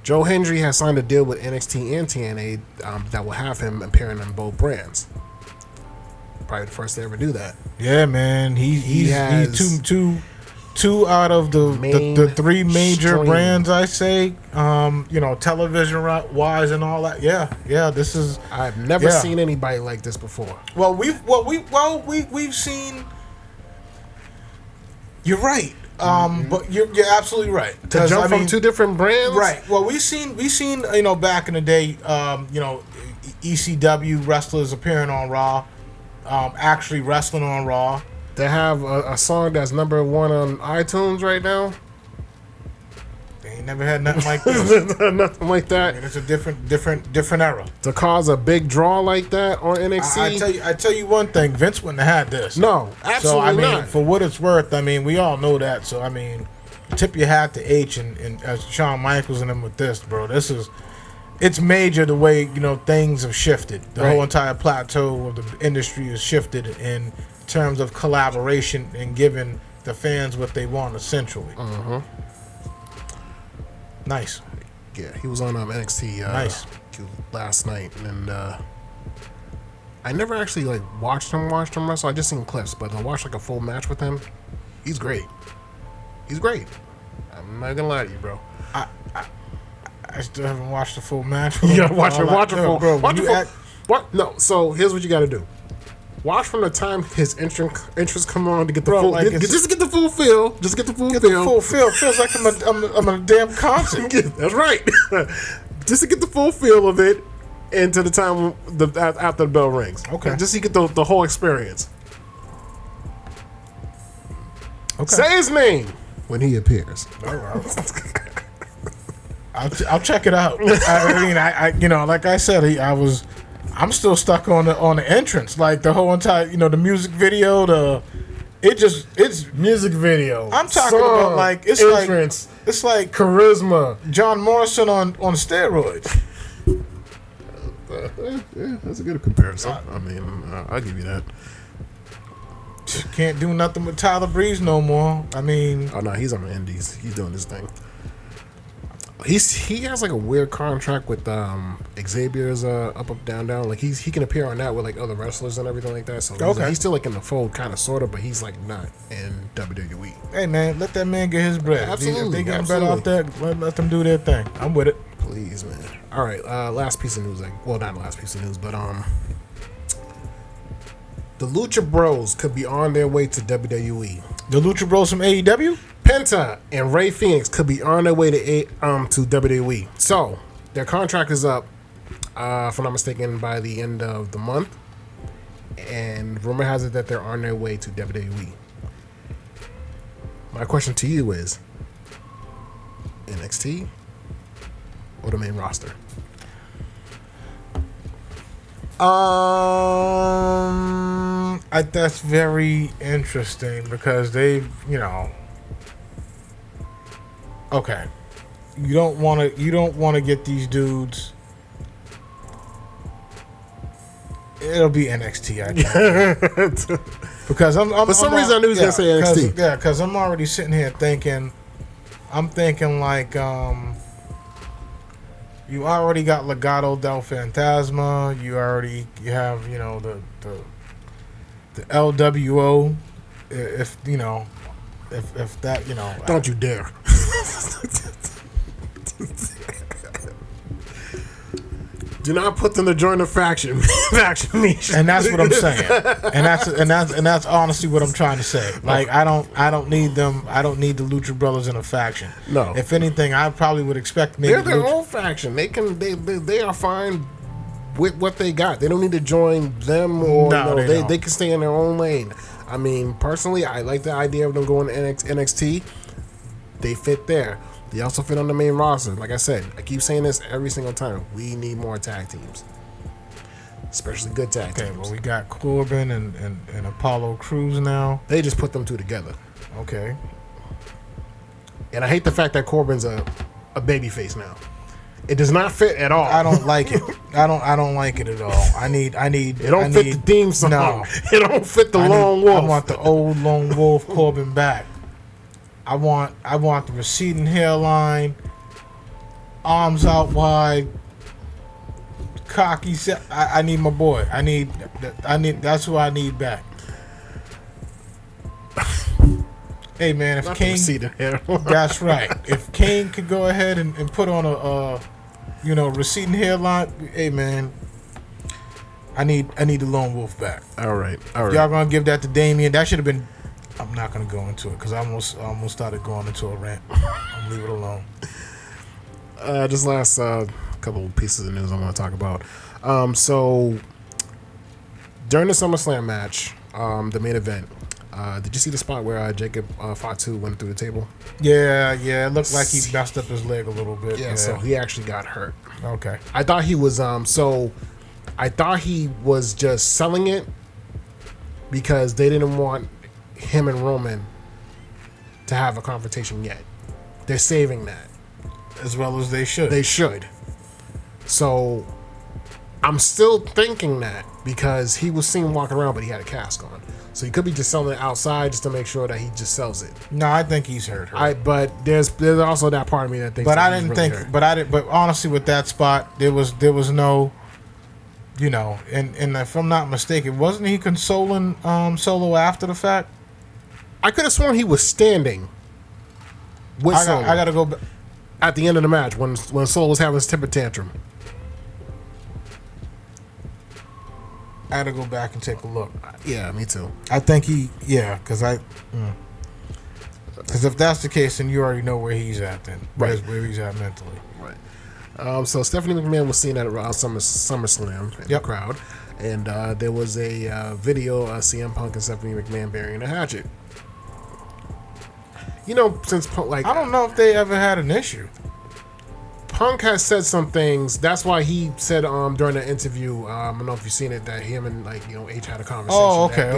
Speaker 2: Joe Hendry has signed a deal with NXT and TNA that will have him appearing on both brands. Probably the first to ever do that.
Speaker 1: Yeah, man. He's two out of the three major brands, I say. Television wise and all that. Yeah. This is.
Speaker 2: I've never seen anybody like this before.
Speaker 1: Well, we've seen. You're right. But you're absolutely right.
Speaker 2: To jump from two different brands,
Speaker 1: right? Well, we seen back in the day, ECW wrestlers appearing on Raw, actually wrestling on Raw.
Speaker 2: They have a song that's #1 on iTunes right now.
Speaker 1: They ain't never had nothing like this.
Speaker 2: Nothing like that.
Speaker 1: It's a different era.
Speaker 2: To cause a big draw like that on NXT.
Speaker 1: I tell you one thing, Vince wouldn't have had this.
Speaker 2: No, absolutely not.
Speaker 1: For what it's worth, we all know that. So tip your hat to H and Shawn Michaels and them with this, bro. It's major the way things have shifted. The whole entire plateau of the industry has shifted in terms of collaboration and giving the fans what they want essentially.
Speaker 2: Mm-hmm.
Speaker 1: Nice.
Speaker 2: Yeah, he was on NXT
Speaker 1: nice
Speaker 2: last night, and I never actually like watched him wrestle. I just seen clips, but I watched like a full match with him. He's great. He's great. I'm not gonna lie to you, bro.
Speaker 1: I still haven't watched the full match.
Speaker 2: You gotta watch it. Watch it full,
Speaker 1: bro.
Speaker 2: Watch it full. What? No. So here's what you gotta do. Watch from the time his entrance come on to get the full. Like just to get the full feel. Just get the full feel.
Speaker 1: The full feel. Feels like I'm in a damn concert.
Speaker 2: That's right. Just to get the full feel of it, and to the time after the bell rings.
Speaker 1: Okay.
Speaker 2: Just so you get the whole experience.
Speaker 1: Okay.
Speaker 2: Say his name when he appears.
Speaker 1: All right. I'll check it out. I mean, I like I said, I'm still stuck on the entrance, like the whole entire, the music video, it's
Speaker 2: music video.
Speaker 1: I'm talking about like it's
Speaker 2: entrance.
Speaker 1: It's like
Speaker 2: charisma.
Speaker 1: John Morrison on steroids.
Speaker 2: Yeah, that's a good comparison. I mean, I'll give you that.
Speaker 1: Can't do nothing with Tyler Breeze no more. I mean,
Speaker 2: oh no, he's on the Indies. He's doing his thing. He has like a weird contract with Xavier's up down. Like he can appear on that with like other wrestlers and everything like that. So he's still like in the fold, kind of sorta, but he's like not in WWE.
Speaker 1: Hey man, let that man get his bread.
Speaker 2: Absolutely,
Speaker 1: if they getting better off that, let them do their thing. I'm with it.
Speaker 2: Please, man. All right, last piece of news. Not the last piece of news, but the Lucha Bros could be on their way to WWE.
Speaker 1: The Lucha Bros from AEW?
Speaker 2: Penta and Ray Phoenix could be on their way to WWE. So their contract is up, if I'm not mistaken, by the end of the month. And rumor has it that they're on their way to WWE. My question to you is, NXT or the main roster?
Speaker 1: That's very interesting because they've, okay. You don't want to get these dudes. It'll be NXT, I think. Because I'm
Speaker 2: for some reason I knew he was gonna say NXT.
Speaker 1: Yeah, because I'm already sitting here thinking. I'm thinking like you already got Legado del Fantasma. You have the LWO. If that
Speaker 2: don't you dare. Do not put them to join the faction.
Speaker 1: And that's what I'm saying. And that's honestly what I'm trying to say. Like I don't need them. I don't need the Lucha Brothers in a faction.
Speaker 2: No.
Speaker 1: If anything, I probably would expect maybe
Speaker 2: they're their own faction. They are fine with what they got. They don't need to join them or they can stay in their own lane. I mean, personally, I like the idea of them going to NXT. They fit there. They also fit on the main roster. Like I said, I keep saying this every single time. We need more tag teams, especially good tag teams.
Speaker 1: Okay, well, we got Corbin and Apollo Crews now.
Speaker 2: They just put them two together.
Speaker 1: Okay. And
Speaker 2: I hate the fact that Corbin's a babyface now. It does not fit at all.
Speaker 1: I don't like it. I don't like it at all. I need.
Speaker 2: It don't fit the theme song. No. It don't fit the Lone Wolf.
Speaker 1: I want the old Lone Wolf Corbin back. I want the receding hairline, arms out wide, cocky. I need my boy. I need. That's who I need back. Hey man, if Kane, that's right. If Kane could go ahead and put on a receding hairline, hey man, I need the Lone Wolf back.
Speaker 2: All right.
Speaker 1: Y'all gonna give that to Damien? That should have been. I'm not gonna go into it because I almost started going into a rant. I'll leave it alone.
Speaker 2: Just last couple pieces of news I want to talk about. So during the SummerSlam match, the main event, did you see the spot where Jacob Fatu went through the table?
Speaker 1: Yeah. It looked like he messed up his leg a little bit.
Speaker 2: Yeah, so he actually got hurt.
Speaker 1: Okay.
Speaker 2: I thought he was just selling it because they didn't want him and Roman to have a confrontation yet. They're saving that.
Speaker 1: As well as they should.
Speaker 2: They should. So I'm still thinking that because he was seen walking around, but he had a cast on. So he could be just selling it outside just to make sure that he just sells it.
Speaker 1: No, I think he's hurt.
Speaker 2: But there's also that part of me that thinks.
Speaker 1: But I didn't think. Hurt. But honestly, with that spot, there was no you know, and if I'm not mistaken, wasn't he consoling Solo after the fact?
Speaker 2: I could have sworn he was standing with Solo.
Speaker 1: I got to go back.
Speaker 2: At the end of the match when Solo was having his temper tantrum.
Speaker 1: I got to go back and take a look.
Speaker 2: Yeah, me too.
Speaker 1: I think because if that's the case, then you already know where he's at then.
Speaker 2: Right.
Speaker 1: Where he's at mentally.
Speaker 2: Right. So Stephanie McMahon was seen at SummerSlam in the crowd, and there was a video of CM Punk and Stephanie McMahon burying a hatchet. You know, since Punk,
Speaker 1: I don't know if they ever had an issue.
Speaker 2: Punk has said some things. That's why he said during the interview, I don't know if you've seen it, that him and H had a conversation.
Speaker 1: Oh, okay.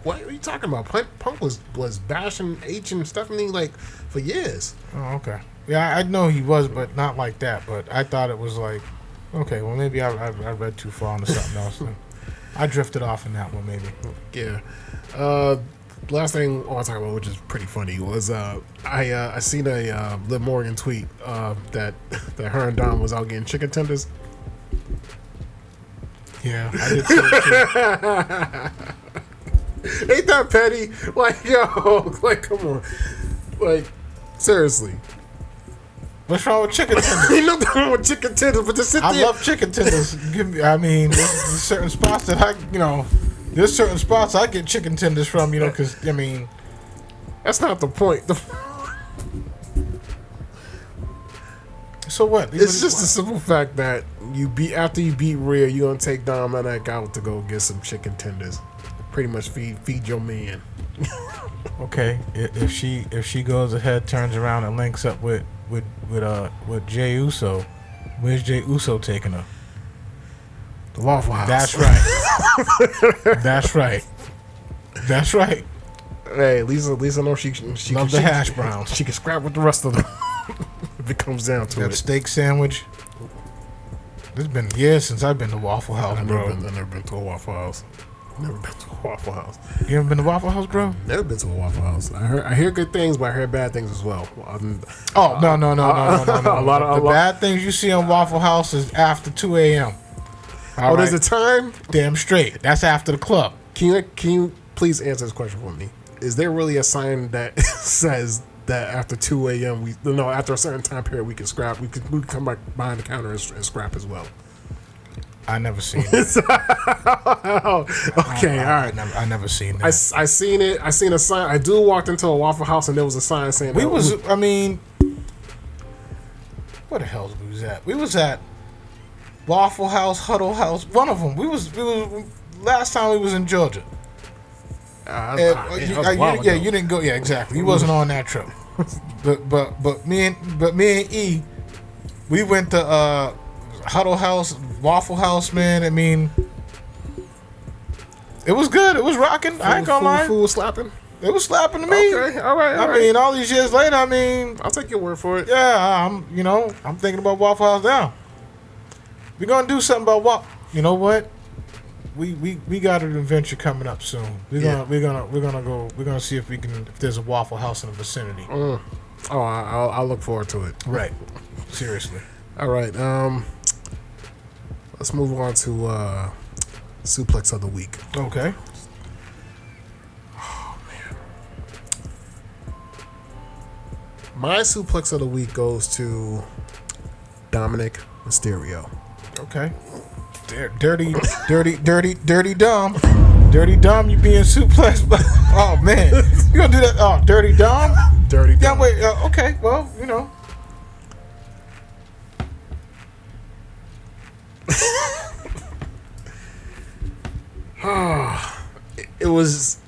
Speaker 2: What are you talking about? Punk was bashing H and Stephanie for years.
Speaker 1: Oh, okay. Yeah, I know he was, but not like that. But I thought it was okay, well, maybe I read too far into something else. I drifted off in that one, maybe.
Speaker 2: Yeah. Last thing I want to talk about, which is pretty funny, was I seen a Liv Morgan tweet that her and Dom was out getting chicken tenders.
Speaker 1: Yeah, I did see it too.
Speaker 2: Ain't that petty? Come on. Seriously.
Speaker 1: What's wrong with chicken tenders?
Speaker 2: Ain't nothing wrong with chicken tenders, but to sit there.
Speaker 1: I love chicken tenders. There's certain spots that there's certain spots I get chicken tenders from, because,
Speaker 2: that's not the point.
Speaker 1: So what?
Speaker 2: It's just the simple fact that after you beat Rhea, you're going to take Dominic out to go get some chicken tenders. Pretty much feed your man.
Speaker 1: Okay, if she goes ahead, turns around and links up with Jey Uso, where's Jey Uso taking her?
Speaker 2: The Waffle House.
Speaker 1: That's right. That's right.
Speaker 2: Hey, Lisa knows she
Speaker 1: love the hash browns.
Speaker 2: She can scrap with the rest of them if it comes down to
Speaker 1: that
Speaker 2: it.
Speaker 1: Steak sandwich. It's been years since I've been to Waffle House, bro.
Speaker 2: I've never been to a Waffle House. You
Speaker 1: ever been to Waffle House, bro?
Speaker 2: Never been to a Waffle House. I hear good things, but I hear bad things as well.
Speaker 1: No. The bad things you see on Waffle House is after 2 a.m.
Speaker 2: There's a time?
Speaker 1: Damn straight. That's after the club.
Speaker 2: Can you please answer this question for me? Is there really a sign that says that after 2 a.m. after a certain time period we can scrap? We can come back behind the counter and scrap as well.
Speaker 1: I never seen it.
Speaker 2: Okay, all right.
Speaker 1: I never seen that.
Speaker 2: I seen it. I seen a sign. I walked into a Waffle House and there was a sign saying
Speaker 1: where the hell we was at? We was at Waffle House, Huddle House, one of them. We was last time we was in Georgia. You didn't go. Yeah, exactly. You wasn't on that trip. but me and E, we went to Huddle House, Waffle House, man. It was good. It was rocking. I ain't gonna lie.
Speaker 2: Food was slapping.
Speaker 1: It was slapping to me.
Speaker 2: Okay, all right.
Speaker 1: All these years later,
Speaker 2: I'll take your word for it.
Speaker 1: Yeah, I'm thinking about Waffle House now. We're gonna do something about what? You know what? We got an adventure coming up soon. We're gonna see if there's a Waffle House in the vicinity.
Speaker 2: I'll look forward to it.
Speaker 1: Right. Seriously.
Speaker 2: All right. Let's move on to Suplex of the Week.
Speaker 1: Okay.
Speaker 2: Oh man. My Suplex of the Week goes to Dominic Mysterio.
Speaker 1: Okay. Dirty Dom. Dirty Dom, you being suplexed. Oh, man. You gonna do that? Oh, Dirty Dom?
Speaker 2: Dirty Dom.
Speaker 1: Yeah, wait. Okay, well,
Speaker 2: It was...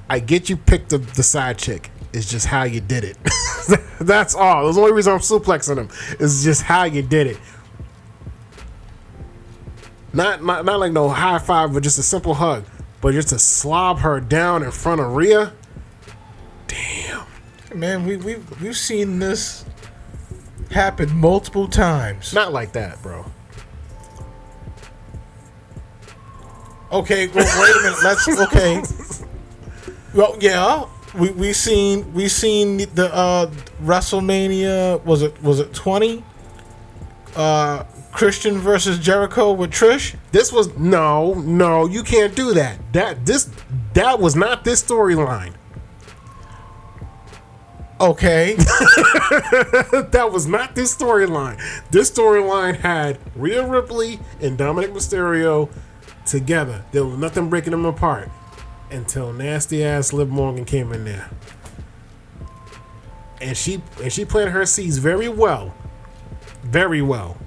Speaker 2: I get you picked the side chick. It's just how you did it. That's all. That's the only reason I'm suplexing him. It's just how you did it. Not like no high five, but just a simple hug. But just to slob her down in front of Rhea. Damn.
Speaker 1: Man, we've seen this happen multiple times.
Speaker 2: Not like that, bro.
Speaker 1: Okay, well, wait a minute. Okay. Well, yeah. We seen the WrestleMania, was it 20? Christian versus Jericho with Trish.
Speaker 2: This was no, you can't do that. That was not this storyline.
Speaker 1: Okay.
Speaker 2: That was not this storyline. This storyline had Rhea Ripley and Dominic Mysterio together. There was nothing breaking them apart until nasty ass Liv Morgan came in there. And she planted her seeds very well. Very well.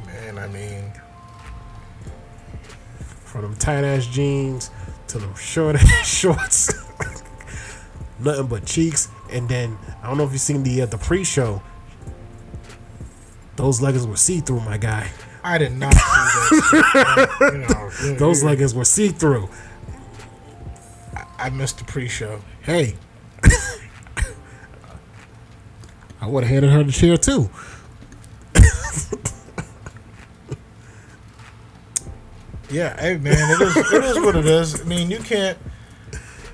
Speaker 1: Man, I mean,
Speaker 2: from them tight ass jeans to them short ass shorts. Nothing but cheeks. And then I don't know if you've seen the pre-show. Those leggings were see-through, my guy.
Speaker 1: I did not see that.
Speaker 2: Those leggings were see-through.
Speaker 1: I missed the pre-show.
Speaker 2: Hey. I would have handed her the chair too.
Speaker 1: Yeah, hey man, it is what it is. I mean, you can't.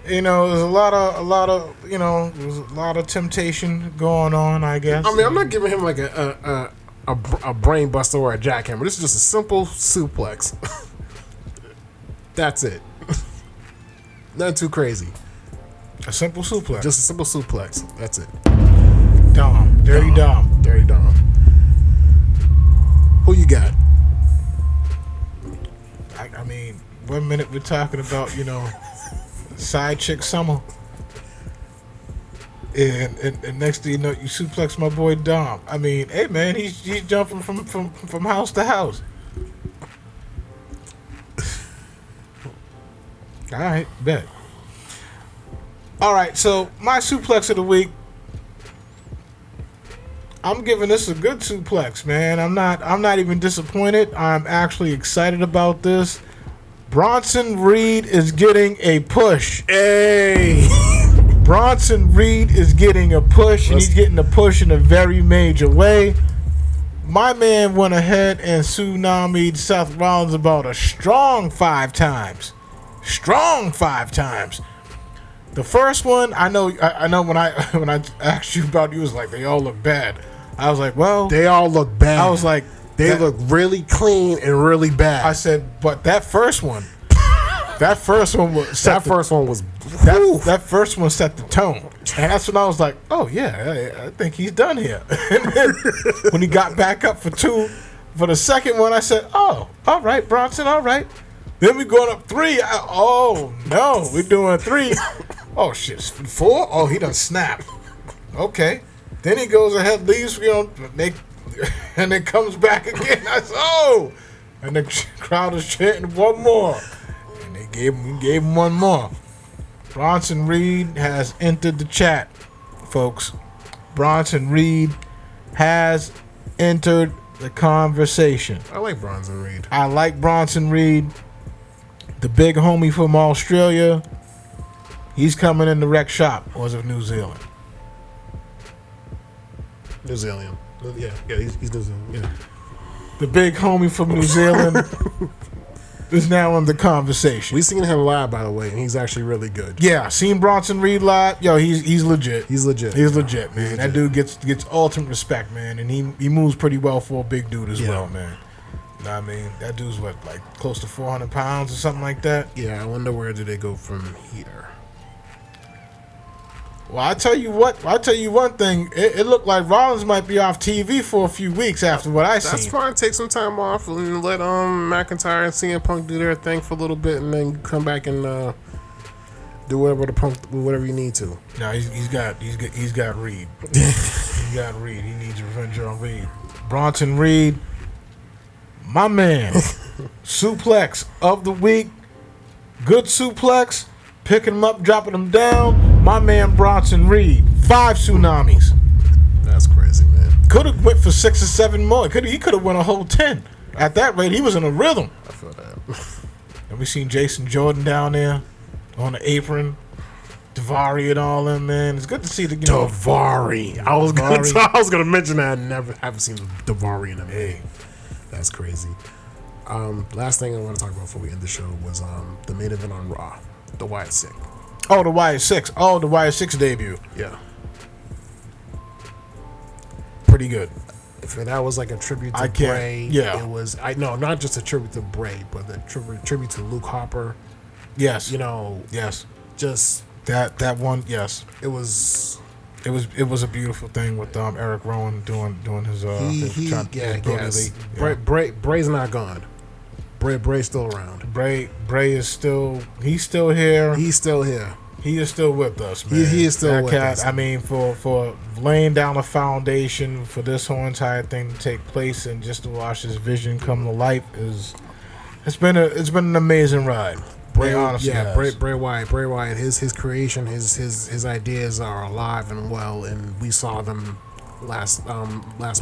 Speaker 1: There's a lot of temptation going on, I guess.
Speaker 2: I mean, I'm not giving him like a brain buster or a jackhammer. This is just a simple suplex. That's it. Nothing too crazy.
Speaker 1: A simple suplex.
Speaker 2: Just a simple suplex. That's it.
Speaker 1: Dom. Dirty Dom.
Speaker 2: Dirty Dom. Who you got?
Speaker 1: I mean, 1 minute we're talking about, side chick summer. And next thing you know, you suplex my boy Dom. I mean, hey man, he's jumping from house to house. All right, bet. All right, so my suplex of the week. I'm giving this a good suplex, man. I'm not even disappointed. I'm actually excited about this. Bronson Reed is getting a push.
Speaker 2: Hey.
Speaker 1: Bronson Reed is getting a push, and he's getting a push in a very major way. My man went ahead and tsunami'd Seth Rollins about a strong 5 times. Strong 5 times. The first one, I know when I asked you about it, you was like, they all look bad. I was like, well,
Speaker 2: they all look bad.
Speaker 1: I was like,
Speaker 2: they look really clean and really bad.
Speaker 1: I said, but that first one was
Speaker 2: that first one
Speaker 1: set the tone. And that's when I was like, oh yeah, I think he's done here. And then when he got back up for 2, for the second one, I said, oh, all right, Bronson, all right. Then we going up 3. Oh no, we're doing 3. Oh shit, 4? Oh, he done snapped. Okay. Then he goes ahead, leaves, and then comes back again. I said, oh! And the crowd is chanting 1 more. And they gave him 1 more. Bronson Reed has entered the chat, folks. Bronson Reed has entered the conversation.
Speaker 2: I like Bronson Reed.
Speaker 1: I like Bronson Reed. The big homie from Australia. He's coming in the rec shop. Or was it New Zealand?
Speaker 2: New Zealand. Yeah, he's New Zealand. Yeah.
Speaker 1: The big homie from New Zealand is now in the conversation.
Speaker 2: We seen him live, by the way, and he's actually really good.
Speaker 1: Yeah, seen Bronson Reed live. Yo, he's legit.
Speaker 2: He's legit.
Speaker 1: He's legit, man. That dude gets ultimate respect, man, and he moves pretty well for a big dude as well, man. You know what I mean? That dude's what, like close to 400 pounds or something like that?
Speaker 2: Yeah, I wonder where did they go from here.
Speaker 1: Well, I tell you one thing. It looked like Rollins might be off TV for a few weeks after what I seen.
Speaker 2: That's fine. Take some time off and let McIntyre and CM Punk do their thing for a little bit, and then come back and do whatever you need to.
Speaker 1: No, he's got Reed. He's got Reed. He needs revenge on Reed. Bronson Reed, my man. Suplex of the week. Good suplex. Picking him up, dropping him down. My man Bronson Reed. 5 tsunamis.
Speaker 2: That's crazy, man.
Speaker 1: Could have went for 6 or 7 more. He could have won a whole 10. At that rate, he was in a rhythm.
Speaker 2: I feel that.
Speaker 1: And we seen Jason Jordan down there on the apron. Daivari and all them, man. It's good to see the
Speaker 2: Daivari. I was gonna mention that. I haven't seen Daivari in a minute. That's crazy. Last thing I want to talk about before we end the show was the main event on Raw. The Wyatt 6.
Speaker 1: Oh, the Wyatt 6. Oh, the Wyatt 6 debut.
Speaker 2: Yeah.
Speaker 1: Pretty good.
Speaker 2: If that was like a tribute to Bray, it was. Not just a tribute to Bray, but a tribute to Luke Harper.
Speaker 1: Yes,
Speaker 2: yes, just
Speaker 1: that one. Yes,
Speaker 2: it was
Speaker 1: a beautiful thing with Eric Rowan doing his
Speaker 2: Bray's not gone. Bray's still around.
Speaker 1: Bray is still here.
Speaker 2: He's still here.
Speaker 1: He is still with us, man.
Speaker 2: He is still with us.
Speaker 1: I mean, for laying down a foundation for this whole entire thing to take place and just to watch his vision come to life it's been an amazing ride.
Speaker 2: Bray Wyatt, his creation, his ideas are alive and well, and we saw them this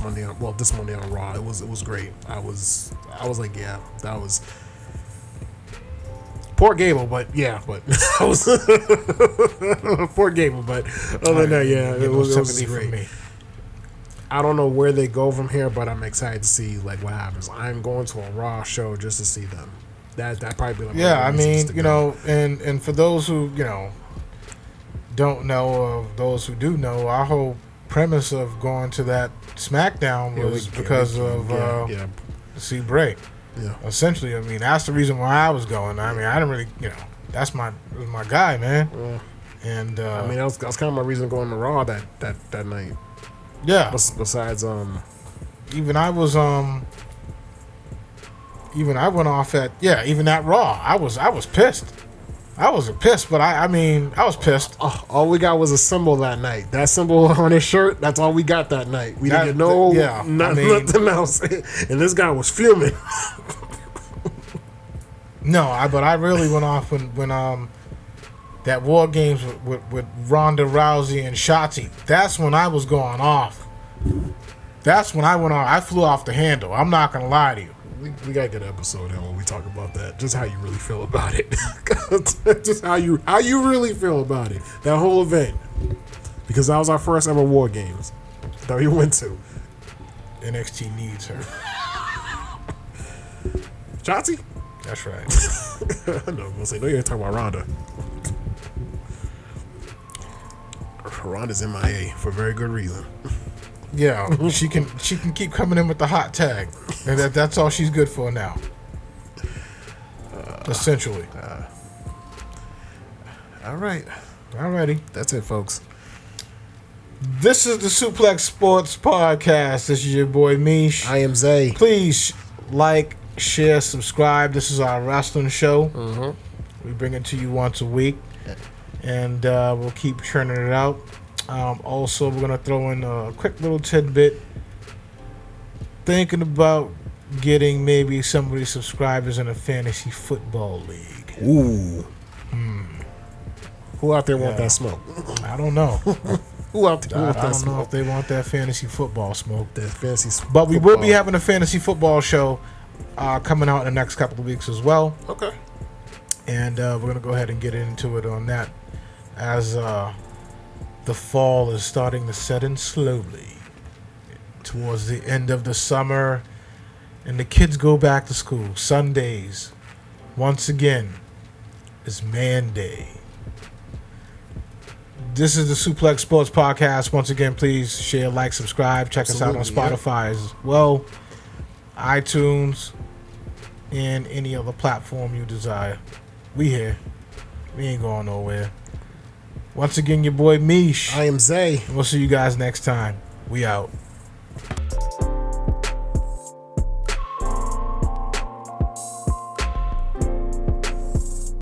Speaker 2: Monday on Raw. It was great. I was like, yeah, that was poor Gable, but I was poor Gable, but other than that, it was great. For me. I don't know where they go from here, but I'm excited to see like what happens. I'm going to a Raw show just to see them. That probably be like
Speaker 1: I mean, and for those who don't know, or those who do know, our whole premise of going to that SmackDown was because of see Bray.
Speaker 2: Yeah.
Speaker 1: Essentially, I mean, that's the reason why I was going. I mean, I didn't really, it was my guy, man.
Speaker 2: Yeah.
Speaker 1: And
Speaker 2: I mean, that was kind of my reason going to Raw that night.
Speaker 1: Yeah.
Speaker 2: Besides,
Speaker 1: even I went off at even at Raw. I was pissed. I was pissed, but I was pissed.
Speaker 2: All we got was a symbol that night. That symbol on his shirt, that's all we got that night. We didn't know nothing else. And this guy was fuming.
Speaker 1: But I really went off when that War Games with Ronda Rousey and Shotzi. That's when I was going off. That's when I went on. I flew off the handle. I'm not gonna lie to you.
Speaker 2: We gotta get an episode in when we talk about that. Just how you really feel about it. Just how you really feel about it. That whole event. Because that was our first ever War Games that we went to.
Speaker 1: NXT needs her.
Speaker 2: Shotzi?
Speaker 1: That's right.
Speaker 2: No, I'm gonna say no. You're talking about Ronda. Ronda's MIA for very good reason.
Speaker 1: Yeah, she can keep coming in with the hot tag, and that's all she's good for now. Essentially.
Speaker 2: Alrighty. That's it, folks.
Speaker 1: This is the Suplex Sports Podcast. This is your boy Mish.
Speaker 2: I am Zay.
Speaker 1: Please like, share, subscribe. This is our wrestling show.
Speaker 2: Mm-hmm.
Speaker 1: We bring it to you once a week, and we'll keep churning it out. Also, we're going to throw in a quick little tidbit. Thinking about getting maybe some of these subscribers in a fantasy football league.
Speaker 2: Ooh. Who out there want that smoke?
Speaker 1: I don't know.
Speaker 2: Who out there want that smoke?
Speaker 1: I don't know if they want that fantasy football smoke.
Speaker 2: But
Speaker 1: we will be having a fantasy football show coming out in the next couple of weeks as well.
Speaker 2: Okay.
Speaker 1: And we're going to go ahead and get into it on that as the fall is starting to set in slowly towards the end of the summer, and the kids go back to school. Sundays, once again, is Man Day. This is the Suplex Sports Podcast. Once again, please share, like, subscribe. Check us out on Spotify as well, iTunes, and any other platform you desire. We here. We ain't going nowhere. Once again, your boy Mish.
Speaker 2: I am Zay.
Speaker 1: We'll see you guys next time. We out.